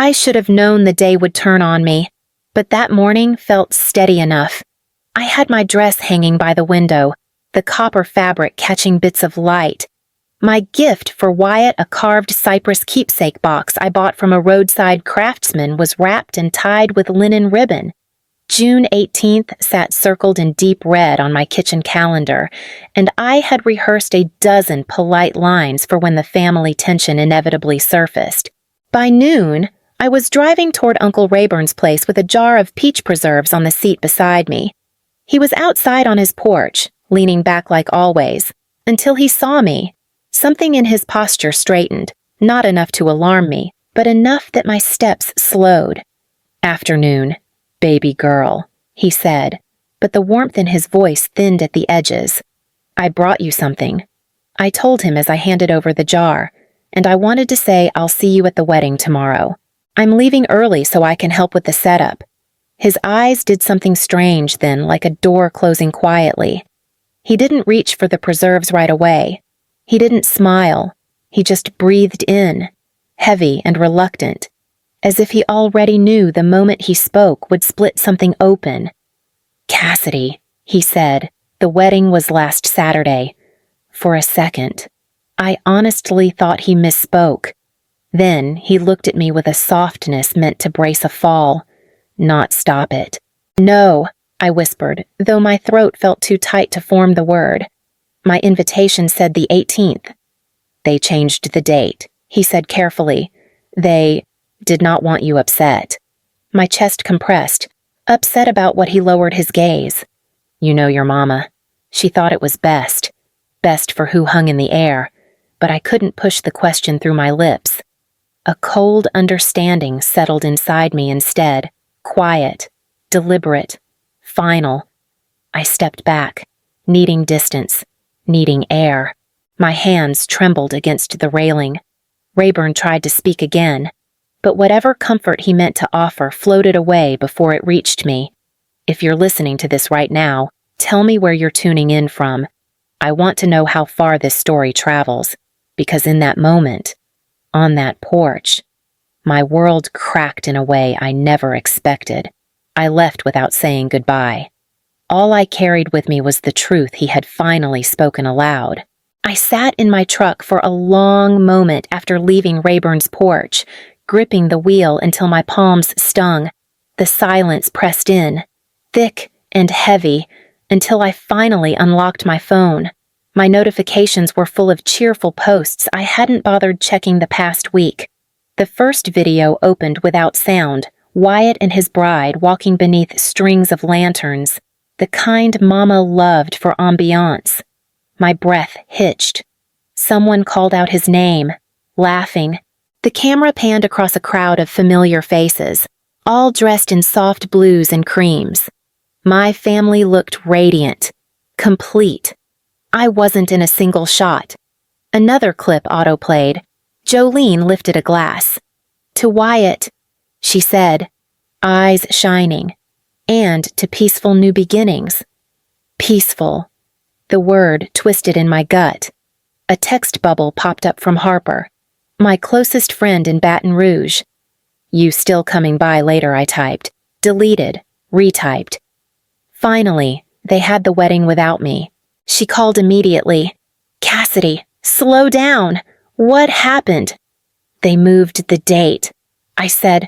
I should have known the day would turn on me, but that morning felt steady enough. I had my dress hanging by the window, the copper fabric catching bits of light. My gift for Wyatt, a carved cypress keepsake box I bought from a roadside craftsman, was wrapped and tied with linen ribbon. June 18th sat circled in deep red on my kitchen calendar, and I had rehearsed a dozen polite lines for when the family tension inevitably surfaced. By noon, I was driving toward Uncle Rayburn's place with a jar of peach preserves on the seat beside me. He was outside on his porch, leaning back like always, until he saw me. Something in his posture straightened, not enough to alarm me, but enough that my steps slowed. "Afternoon, baby girl," he said, but the warmth in his voice thinned at the edges. "I brought you something," I told him as I handed over the jar, "and I wanted to say I'll see you at the wedding tomorrow. I'm leaving early so I can help with the setup." His eyes did something strange then, like a door closing quietly. He didn't reach for the preserves right away. He didn't smile. He just breathed in, heavy and reluctant, as if he already knew the moment he spoke would split something open. "Cassidy," he said, "the wedding was last Saturday." For a second, I honestly thought he misspoke. Then he looked at me with a softness meant to brace a fall, not stop it. "No," I whispered, though my throat felt too tight to form the word. "My invitation said the 18th. "They changed the date," he said carefully. "They did not want you upset." My chest compressed, upset about what he lowered his gaze. "You know your mama. She thought it was best for who hung in the air," but I couldn't push the question through my lips. A cold understanding settled inside me instead, quiet, deliberate, final. I stepped back, needing distance, needing air. My hands trembled against the railing. Rayburn tried to speak again, but whatever comfort he meant to offer floated away before it reached me. "If you're listening to this right now, tell me where you're tuning in from. I want to know how far this story travels, because in that moment, on that porch, my world cracked in a way I never expected. I left without saying goodbye. All I carried with me was the truth he had finally spoken aloud. I sat in my truck for a long moment after leaving Rayburn's porch, gripping the wheel until my palms stung. The silence pressed in, thick and heavy, until I finally unlocked my phone. My notifications were full of cheerful posts I hadn't bothered checking the past week. The first video opened without sound, Wyatt and his bride walking beneath strings of lanterns, the kind Mama loved for ambiance. My breath hitched. Someone called out his name, laughing. The camera panned across a crowd of familiar faces, all dressed in soft blues and creams. My family looked radiant, complete. I wasn't in a single shot. Another clip autoplayed. Jolene lifted a glass. "To Wyatt," she said, eyes shining, "and to peaceful new beginnings." Peaceful. The word twisted in my gut. A text bubble popped up from Harper, my closest friend in Baton Rouge. "You still coming by later," I typed. Deleted. Retyped. Finally, they had the wedding without me. She called immediately. "Cassidy, slow down. What happened?" "They moved the date," I said.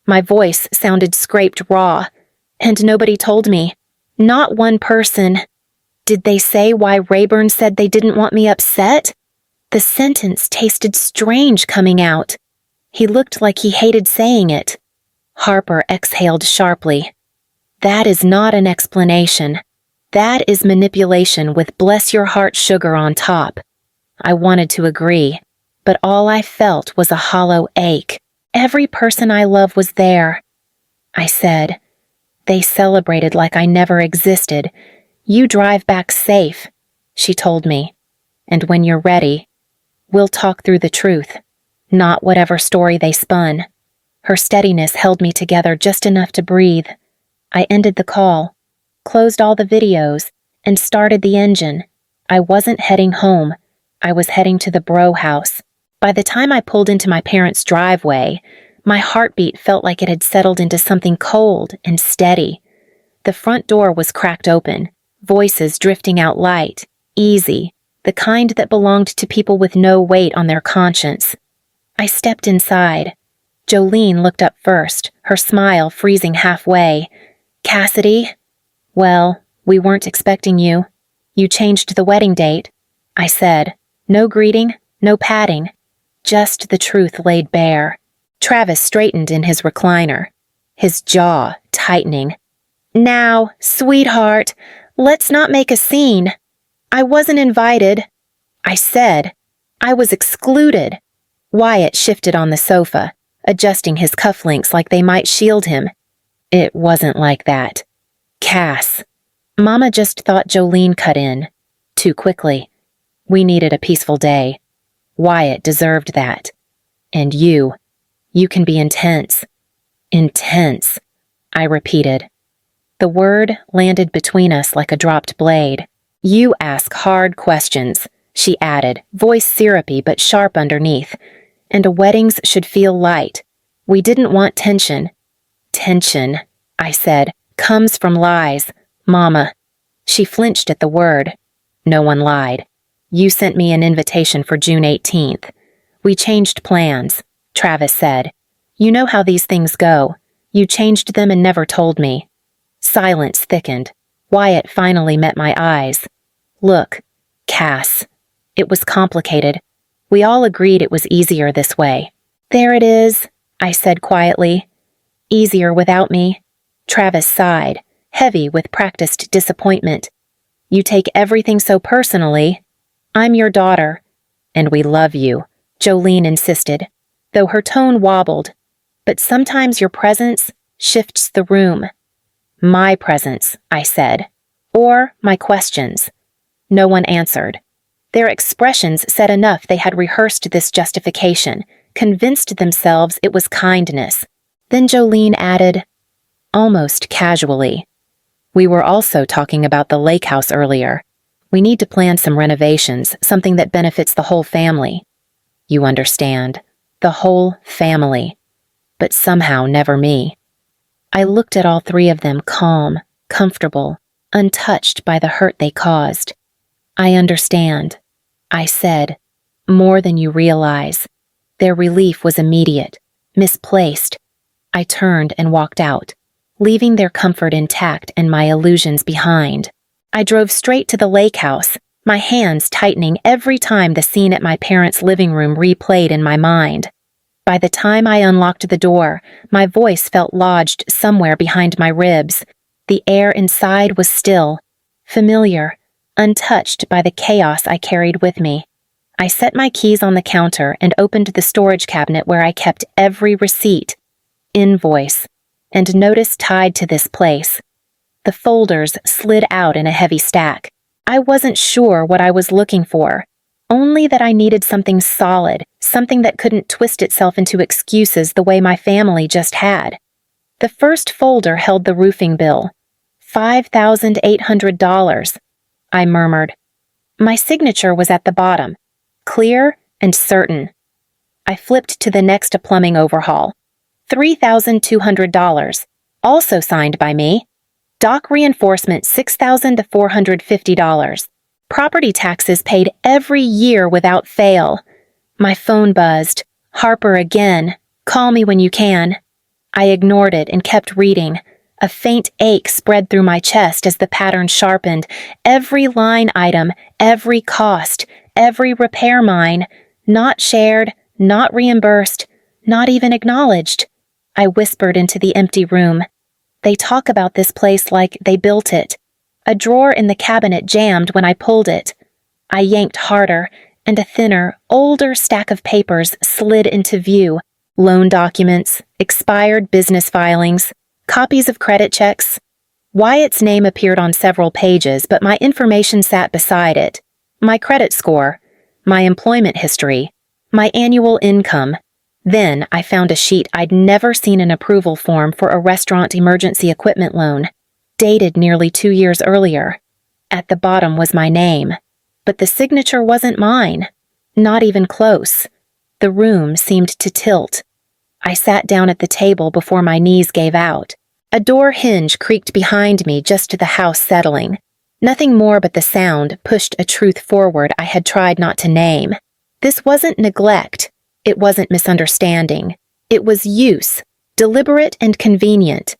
My voice sounded scraped raw. "And nobody told me. Not one person. Did they say why Rayburn said they didn't want me upset?" The sentence tasted strange coming out. He looked like he hated saying it. Harper exhaled sharply. "That is not an explanation. That is manipulation with bless your heart sugar on top." I wanted to agree, but all I felt was a hollow ache. Every person I love was there. I said, "They celebrated like I never existed. You drive back safe," she told me. "And when you're ready, we'll talk through the truth, not whatever story they spun." Her steadiness held me together just enough to breathe. I ended the call, closed all the videos, and started the engine. I wasn't heading home. I was heading to the Bro house. By the time I pulled into my parents' driveway, My heartbeat felt like it had settled into something cold and steady. The front door was cracked open, voices drifting out light, easy, the kind that belonged to people with no weight on their conscience. I stepped inside. Jolene looked up first, her smile freezing halfway. "Cassidy?" "Well, we weren't expecting you. You changed the wedding date," I said. No greeting, no patting. Just the truth laid bare. Travis straightened in his recliner, his jaw tightening. "Now, sweetheart, let's not make a scene. I wasn't invited." I said. I was excluded. Wyatt shifted on the sofa, adjusting his cufflinks like they might shield him. "It wasn't like that. Cass. Mama just thought Jolene cut in. Too quickly. We needed a peaceful day. Wyatt deserved that. And you can be intense." "Intense," I repeated. The word landed between us like a dropped blade. "You ask hard questions," she added, voice syrupy but sharp underneath. "And weddings should feel light. We didn't want tension." "Tension," I said, "comes from lies, Mama." She flinched at the word. "No one lied. You sent me an invitation for June 18th. We changed plans," Travis said. "You know how these things go. You changed them and never told me." Silence thickened. Wyatt finally met my eyes. "Look, Cass. It was complicated. We all agreed it was easier this way." "There it is," I said quietly. "Easier without me." Travis sighed, heavy with practiced disappointment. "You take everything so personally." "I'm your daughter." "And we love you," Jolene insisted, though her tone wobbled. "But sometimes your presence shifts the room." "My presence," I said. "Or my questions." No one answered. Their expressions said enough they had rehearsed this justification, convinced themselves it was kindness. Then Jolene added, almost casually, "We were also talking about the lake house earlier. We need to plan some renovations, something that benefits the whole family. You understand, the whole family. But somehow never me." I looked at all three of them calm, comfortable, untouched by the hurt they caused. "I understand," I said, "more than you realize." Their relief was immediate, misplaced. I turned and walked out, leaving their comfort intact and my illusions behind. I drove straight to the lake house, my hands tightening every time the scene at my parents' living room replayed in my mind. By the time I unlocked the door, my voice felt lodged somewhere behind my ribs. The air inside was still, familiar, untouched by the chaos I carried with me. I set my keys on the counter and opened the storage cabinet where I kept every receipt, invoice, and notice tied to this place. The folders slid out in a heavy stack. I wasn't sure what I was looking for, only that I needed something solid, something that couldn't twist itself into excuses the way my family just had. The first folder held the roofing bill. $5,800, I murmured. My signature was at the bottom, clear and certain. I flipped to the next plumbing overhaul. $3,200, also signed by me. Dock reinforcement $6,450. Property taxes paid every year without fail. My phone buzzed. Harper again. Call me when you can. I ignored it and kept reading. A faint ache spread through my chest as the pattern sharpened. Every line item, every cost, every repair mine. Not shared, not reimbursed, not even acknowledged. I whispered into the empty room. They talk about this place like they built it. A drawer in the cabinet jammed when I pulled it. I yanked harder, and a thinner, older stack of papers slid into view. Loan documents, expired business filings, copies of credit checks. Wyatt's name appeared on several pages, but my information sat beside it. My credit score, my employment history, my annual income. Then I found a sheet I'd never seen an approval form for a restaurant emergency equipment loan, dated nearly 2 years earlier. At the bottom was my name, but the signature wasn't mine, not even close. The room seemed to tilt. I sat down at the table before my knees gave out. A door hinge creaked behind me, just the house settling. Nothing more but the sound pushed a truth forward I had tried not to name. This wasn't neglect. It wasn't misunderstanding. It was use, deliberate and convenient.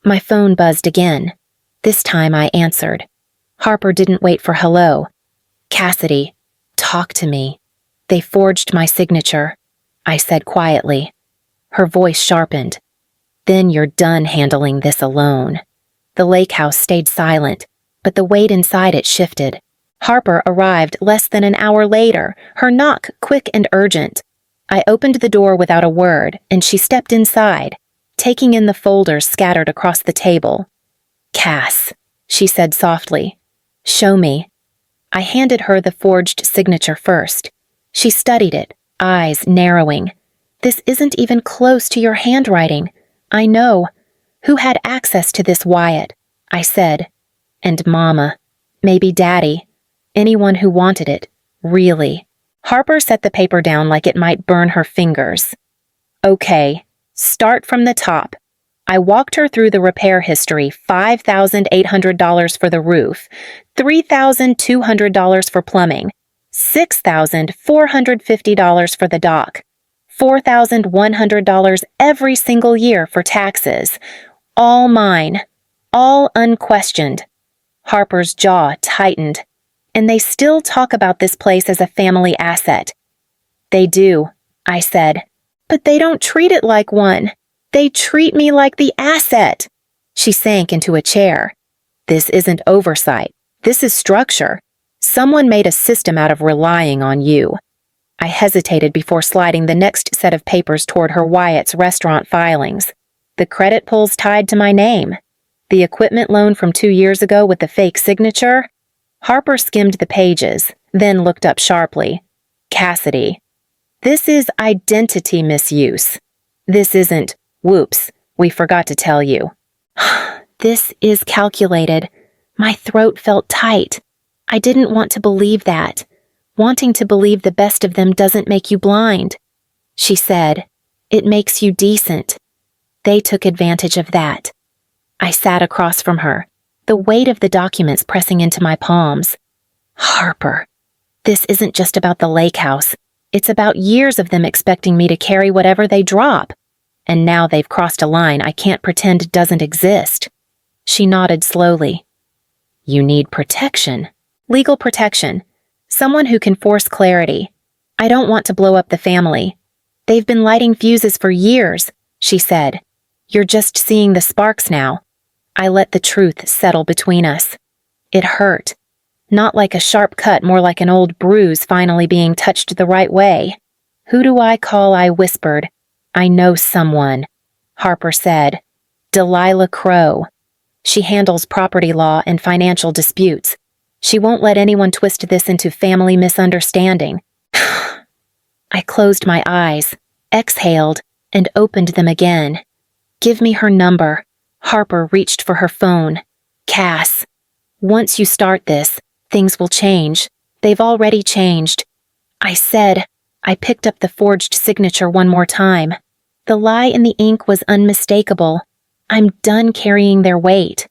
My phone buzzed again. This time I answered. Harper didn't wait for hello. Cassidy, talk to me. They forged my signature, I said quietly. Her voice sharpened. Then you're done handling this alone. The lake house stayed silent, but the weight inside it shifted. Harper arrived less than an hour later, her knock quick and urgent. I opened the door without a word, and she stepped inside, taking in the folders scattered across the table. Cass, she said softly. Show me. I handed her the forged signature first. She studied it, eyes narrowing. This isn't even close to your handwriting. I know. Who had access to this, Wyatt? I said. And Mama. Maybe Daddy. Anyone who wanted it. Really. Harper set the paper down like it might burn her fingers. Okay. Start from the top. I walked her through the repair history. $5,800 for the roof, $3,200 for plumbing, $6,450 for the dock, $4,100 every single year for taxes. All mine. All unquestioned. Harper's jaw tightened. And they still talk about this place as a family asset. They do, I said. But they don't treat it like one. They treat me like the asset. She sank into a chair. This isn't oversight. This is structure. Someone made a system out of relying on you. I hesitated before sliding the next set of papers toward her Wyatt's restaurant filings. The credit pulls tied to my name. The equipment loan from 2 years ago with the fake signature. Harper skimmed the pages, then looked up sharply. Cassidy. This is identity misuse. This isn't, whoops, we forgot to tell you. This is calculated. My throat felt tight. I didn't want to believe that. Wanting to believe the best of them doesn't make you blind. She said, it makes you decent. They took advantage of that. I sat across from her, the weight of the documents pressing into my palms. Harper, this isn't just about the lake house. It's about years of them expecting me to carry whatever they drop. And now they've crossed a line I can't pretend doesn't exist. She nodded slowly. You need protection. Legal protection. Someone who can force clarity. I don't want to blow up the family. They've been lighting fuses for years, she said. You're just seeing the sparks now. I let the truth settle between us. It hurt. Not like a sharp cut, more like an old bruise finally being touched the right way. Who do I call? I whispered. I know someone, Harper said. Delilah Crow. She handles property law and financial disputes. She won't let anyone twist this into family misunderstanding. I closed my eyes, exhaled, and opened them again. Give me her number. Harper reached for her phone. Cass. Once you start this, things will change. They've already changed. I said. I picked up the forged signature one more time. The lie in the ink was unmistakable. I'm done carrying their weight.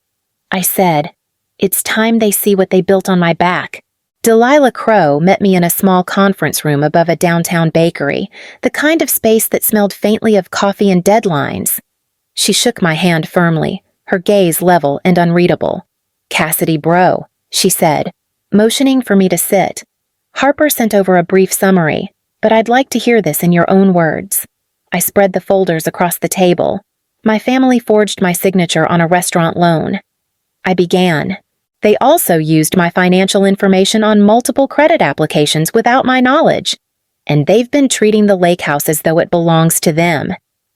I said. It's time they see what they built on my back. Delilah Crow met me in a small conference room above a downtown bakery, the kind of space that smelled faintly of coffee and deadlines. She shook my hand firmly, her gaze level and unreadable. Cassidy Bro, she said, motioning for me to sit. Harper sent over a brief summary, but I'd like to hear this in your own words. I spread the folders across the table. My family forged my signature on a restaurant loan. I began. They also used my financial information on multiple credit applications without my knowledge. And they've been treating the lake house as though it belongs to them,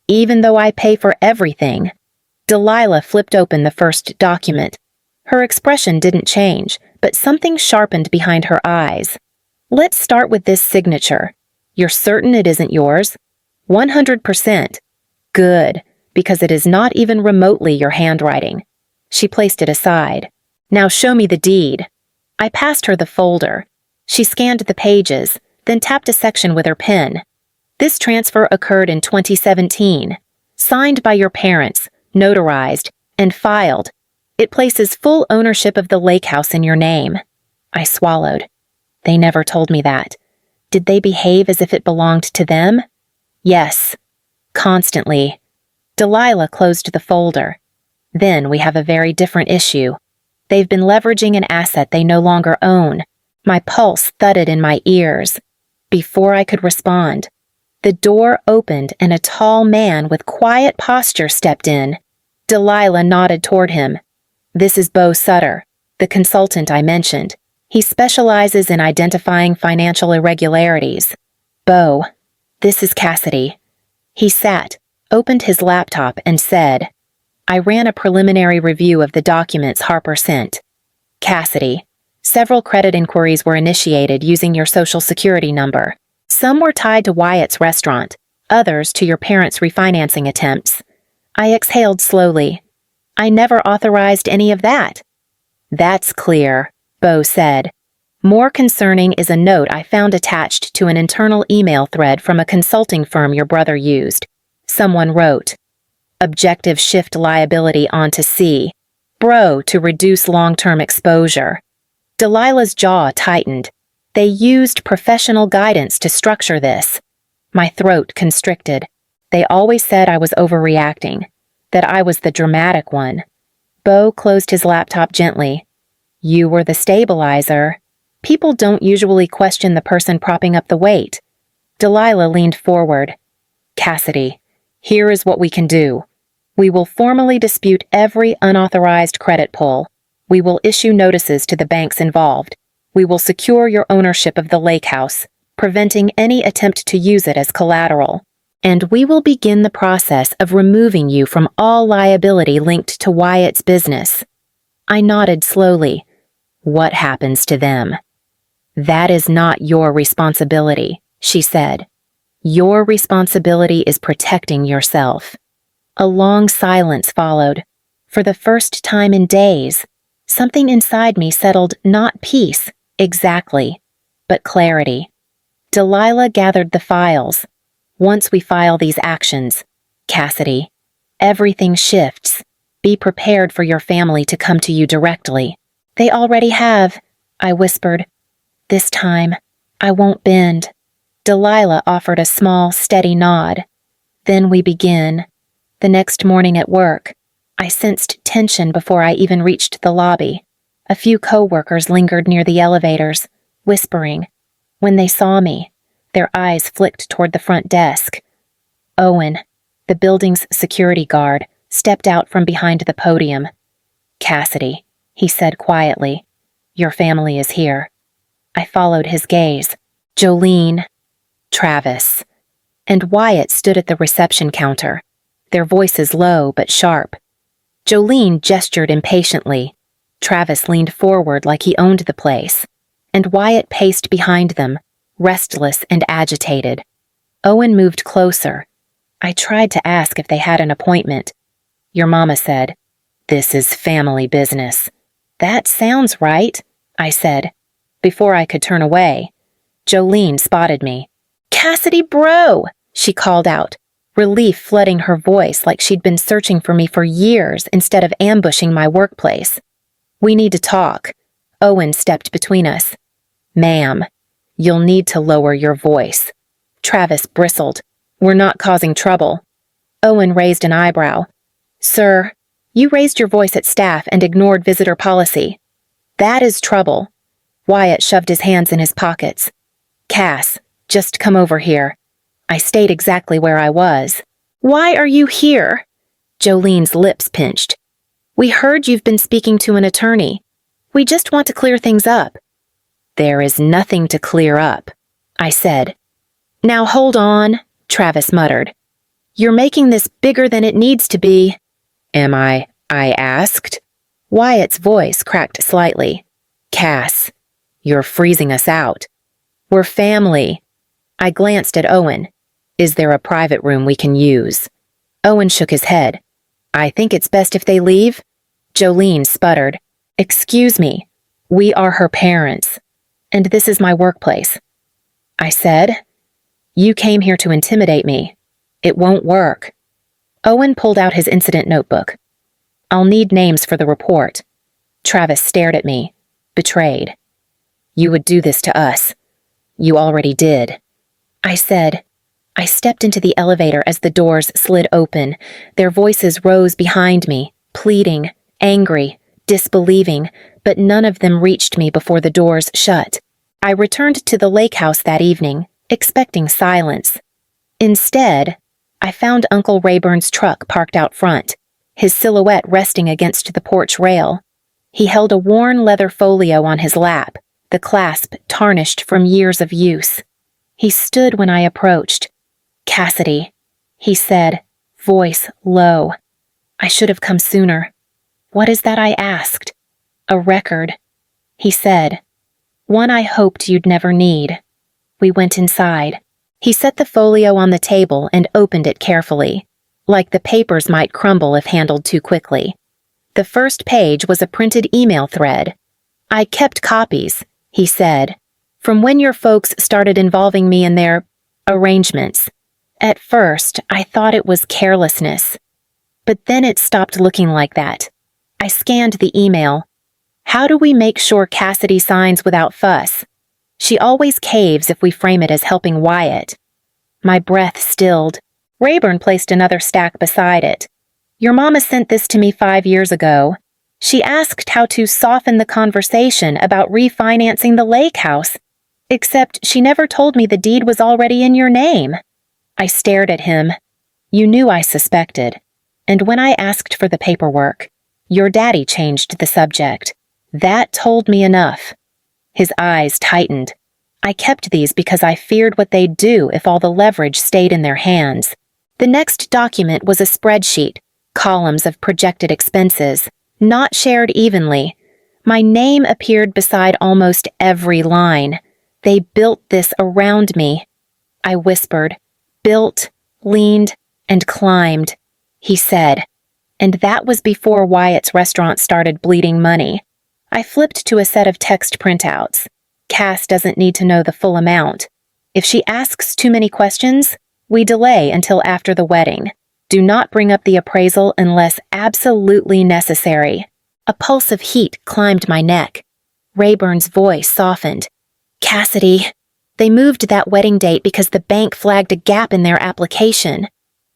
even though I pay for everything. Delilah flipped open the first document. Her expression didn't change, but something sharpened behind her eyes. Let's start with this signature. You're certain it isn't yours? 100%. Good, because it is not even remotely your handwriting. She placed it aside. Now show me the deed. I passed her the folder. She scanned the pages, then tapped a section with her pen. This transfer occurred in 2017, signed by your parents, notarized, and filed. It places full ownership of the lake house in your name. I swallowed. They never told me that. Did they behave as if it belonged to them? Yes. Constantly. Delilah closed the folder. Then we have a very different issue. They've been leveraging an asset they no longer own. My pulse thudded in my ears. Before I could respond, the door opened and a tall man with quiet posture stepped in. Delilah nodded toward him. This is Bo Sutter, the consultant I mentioned. He specializes in identifying financial irregularities. Bo, this is Cassidy. He sat, opened his laptop, and said, I ran a preliminary review of the documents Harper sent. Cassidy, several credit inquiries were initiated using your social security number. Some were tied to Wyatt's restaurant, others to your parents' refinancing attempts. I exhaled slowly. I never authorized any of that. That's clear, Bo said. More concerning is a note I found attached to an internal email thread from a consulting firm your brother used. Someone wrote, Objective shift liability onto C. Bro to reduce long-term exposure. Delilah's jaw tightened. They used professional guidance to structure this. My throat constricted. They always said I was overreacting, that I was the dramatic one. Bo closed his laptop gently. You were the stabilizer. People don't usually question the person propping up the weight. Delilah leaned forward. Cassidy, here is what we can do. We will formally dispute every unauthorized credit pull. We will issue notices to the banks involved. We will secure your ownership of the lake house, preventing any attempt to use it as collateral. And we will begin the process of removing you from all liability linked to Wyatt's business. I nodded slowly. What happens to them? That is not your responsibility, she said. Your responsibility is protecting yourself. A long silence followed. For the first time in days, something inside me settled not peace, exactly, but clarity. Delilah gathered the files. Once we file these actions, Cassidy, everything shifts. Be prepared for your family to come to you directly. They already have, I whispered. This time, I won't bend. Delilah offered a small, steady nod. Then we begin. The next morning at work, I sensed tension before I even reached the lobby. A few co-workers lingered near the elevators, whispering. When they saw me, their eyes flicked toward the front desk. Owen, the building's security guard, stepped out from behind the podium. Cassidy, he said quietly, your family is here. I followed his gaze. Jolene, Travis, and Wyatt stood at the reception counter, their voices low but sharp. Jolene gestured impatiently. Travis leaned forward like he owned the place, and Wyatt paced behind them, restless and agitated. Owen moved closer. I tried to ask if they had an appointment. Your mama said, This is family business. That sounds right, I said. Before I could turn away, Jolene spotted me. Cassidy, bro, she called out, relief flooding her voice like she'd been searching for me for years instead of ambushing my workplace. We need to talk. Owen stepped between us. Ma'am, you'll need to lower your voice. Travis bristled. We're not causing trouble. Owen raised an eyebrow. Sir, you raised your voice at staff and ignored visitor policy. That is trouble. Wyatt shoved his hands in his pockets. Cass, just come over here. I stayed exactly where I was. Why are you here? Jolene's lips pinched. We heard you've been speaking to an attorney. We just want to clear things up. There is nothing to clear up, I said. Now hold on, Travis muttered. You're making this bigger than it needs to be. Am I asked. Wyatt's voice cracked slightly. Cass, you're freezing us out. We're family. I glanced at Owen. Is there a private room we can use? Owen shook his head. I think it's best if they leave. Jolene sputtered. Excuse me. We are her parents. And this is my workplace. I said. You came here to intimidate me. It won't work. Owen pulled out his incident notebook. I'll need names for the report. Travis stared at me, betrayed. You would do this to us. You already did. I said. I stepped into the elevator as the doors slid open. Their voices rose behind me, pleading, angry, disbelieving, but none of them reached me before the doors shut. I returned to the lake house that evening, expecting silence. Instead, I found Uncle Rayburn's truck parked out front, his silhouette resting against the porch rail. He held a worn leather folio on his lap, the clasp tarnished from years of use. He stood when I approached. Cassidy, he said, voice low. I should have come sooner. What is that I asked? A record, he said. One I hoped you'd never need. We went inside. He set the folio on the table and opened it carefully, like the papers might crumble if handled too quickly. The first page was a printed email thread. I kept copies, he said, from when your folks started involving me in their arrangements. At first, I thought it was carelessness. But then it stopped looking like that. I scanned the email. How do we make sure Cassidy signs without fuss? She always caves if we frame it as helping Wyatt. My breath stilled. Rayburn placed another stack beside it. Your mama sent this to me 5 years ago. She asked how to soften the conversation about refinancing the lake house, except she never told me the deed was already in your name. I stared at him. You knew I suspected. And when I asked for the paperwork, your daddy changed the subject. That told me enough. His eyes tightened. I kept these because I feared what they'd do if all the leverage stayed in their hands. The next document was a spreadsheet, columns of projected expenses, not shared evenly. My name appeared beside almost every line. They built this around me. I whispered, built, leaned, and climbed, he said. And that was before Wyatt's restaurant started bleeding money. I flipped to a set of text printouts. Cass doesn't need to know the full amount. If she asks too many questions, we delay until after the wedding. Do not bring up the appraisal unless absolutely necessary. A pulse of heat climbed my neck. Rayburn's voice softened. Cassidy, they moved that wedding date because the bank flagged a gap in their application.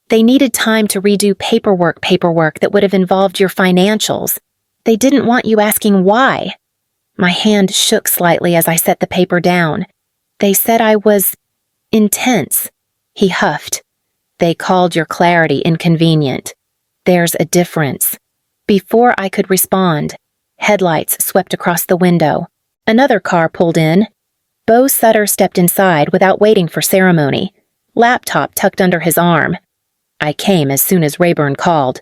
They needed time to redo paperwork that would have involved your financials. They didn't want you asking why. My hand shook slightly as I set the paper down. They said I was intense, he huffed. They called your clarity inconvenient. There's a difference. Before I could respond, headlights swept across the window. Another car pulled in. Bo Sutter stepped inside without waiting for ceremony, laptop tucked under his arm. I came as soon as Rayburn called.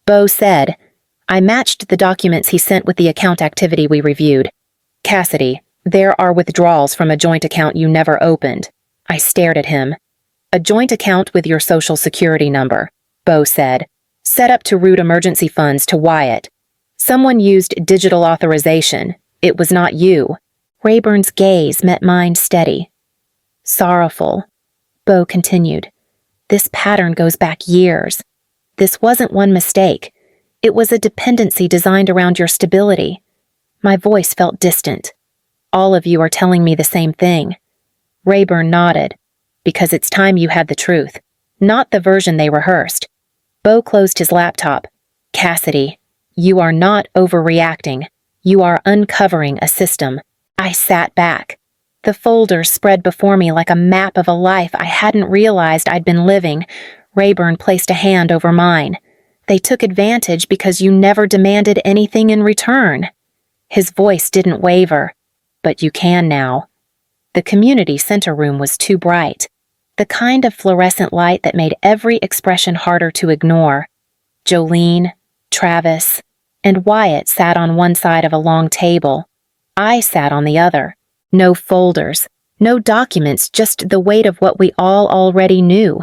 Bo said, I matched the documents he sent with the account activity we reviewed. Cassidy, there are withdrawals from a joint account you never opened. I stared at him. A joint account with your social security number, Bo said, set up to route emergency funds to Wyatt. Someone used digital authorization. It was not you. Rayburn's gaze met mine steady. Sorrowful, Bo continued. This pattern goes back years. This wasn't one mistake. It was a dependency designed around your stability. My voice felt distant. All of you are telling me the same thing. Rayburn nodded. Because it's time you had the truth, not the version they rehearsed. Bo closed his laptop. Cassidy, you are not overreacting. You are uncovering a system. I sat back. The folders spread before me like a map of a life I hadn't realized I'd been living. Rayburn placed a hand over mine. They took advantage because you never demanded anything in return. His voice didn't waver. But you can now. The community center room was too bright. The kind of fluorescent light that made every expression harder to ignore. Jolene, Travis, and Wyatt sat on one side of a long table. I sat on the other. No folders, no documents, just the weight of what we all already knew.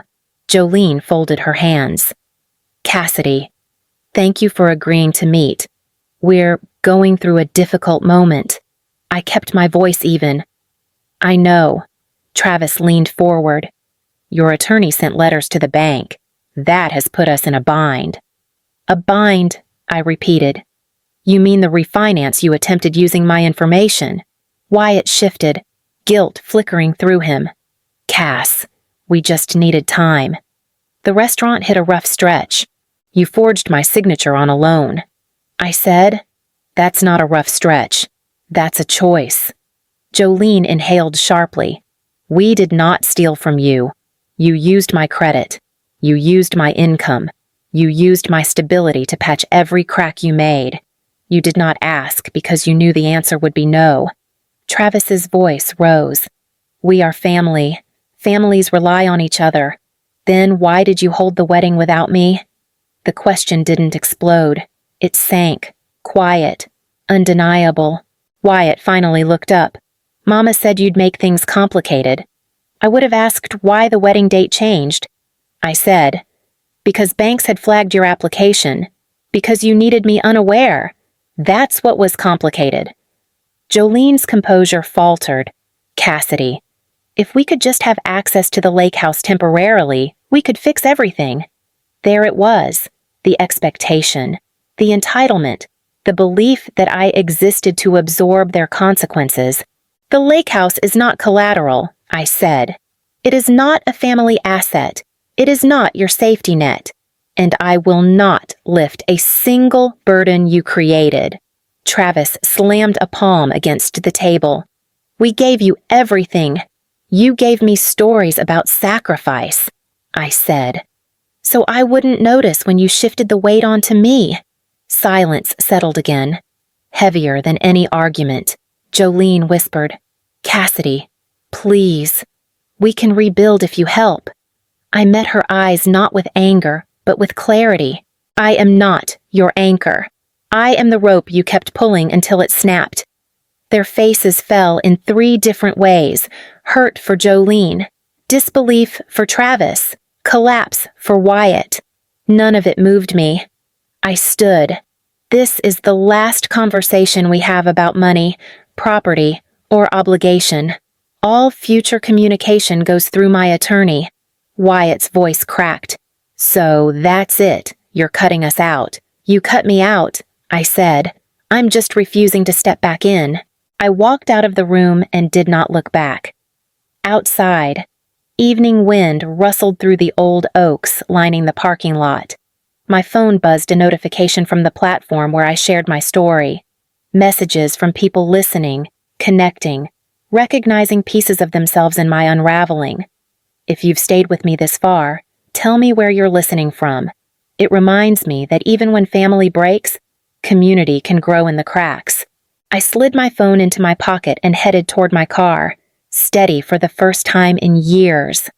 Jolene folded her hands. Cassidy, thank you for agreeing to meet. We're going through a difficult moment. I kept my voice even. I know. Travis leaned forward. Your attorney sent letters to the bank. That has put us in a bind." "A bind," I repeated. "You mean the refinance you attempted using my information?" Wyatt shifted, guilt flickering through him. "Cass, we just needed time. The restaurant hit a rough stretch. You forged my signature on a loan." I said, "That's not a rough stretch. That's a choice." Jolene inhaled sharply. "We did not steal from you. You used my credit. You used my income. You used my stability to patch every crack you made. You did not ask because you knew the answer would be no." Travis's voice rose. "We are family. Families rely on each other. Then why did you hold the wedding without me?" The question didn't explode. It sank, quiet, undeniable. Wyatt finally looked up. "Mama said you'd make things complicated." I would have asked why the wedding date changed. I said, "Because banks had flagged your application. Because you needed me unaware. That's what was complicated." Jolene's composure faltered. "Cassidy, if we could just have access to the lake house temporarily, we could fix everything." There it was, the expectation, the entitlement, the belief that I existed to absorb their consequences. "The lake house is not collateral," I said. "It is not a family asset. It is not your safety net. And I will not lift a single burden you created." Travis slammed a palm against the table. "We gave you everything. You gave me stories about sacrifice," I said. "So I wouldn't notice when you shifted the weight onto me." Silence settled again, heavier than any argument. Jolene whispered, "Cassidy, please. We can rebuild if you help." I met her eyes not with anger, but with clarity. "I am not your anchor. I am the rope you kept pulling until it snapped." Their faces fell in 3 different ways: hurt for Jolene, disbelief for Travis, collapse for Wyatt. None of it moved me. I stood. "This is the last conversation we have about money, property, or obligation. All future communication goes through my attorney." Wyatt's voice cracked. "So that's it. You're cutting us out." "You cut me out," I said. "I'm just refusing to step back in." I walked out of the room and did not look back. Outside, evening wind rustled through the old oaks lining the parking lot. My phone buzzed a notification from the platform where I shared my story. Messages from people listening, connecting, recognizing pieces of themselves in my unraveling. If you've stayed with me this far, tell me where you're listening from. It reminds me that even when family breaks, community can grow in the cracks. I slid my phone into my pocket and headed toward my car, steady for the first time in years.